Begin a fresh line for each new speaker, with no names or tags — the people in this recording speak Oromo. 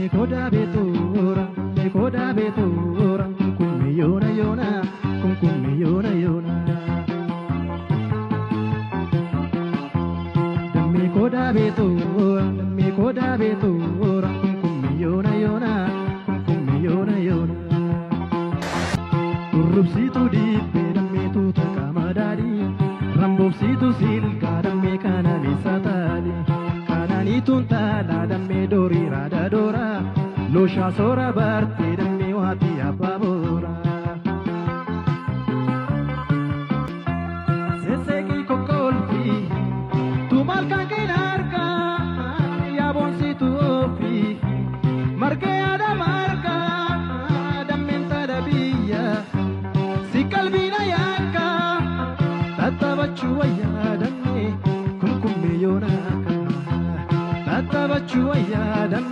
koda betura kummi yona yona kummi yona yona dammi koda betura kummi yona yona kummi yona yona urrubsitu dibbe dammi tu takamadari rambobsitu silka dammi kanani satali kanani tuntala dammi dori rada dora Losha sora barte dammi wati ababora Seseki kokolfi tu malkan kinarka ya bonsi tu ofi marke ada marka dammen tadabiya si kalbina yanka tatabachu ya damme kumkum yonaka tatabachu ya damme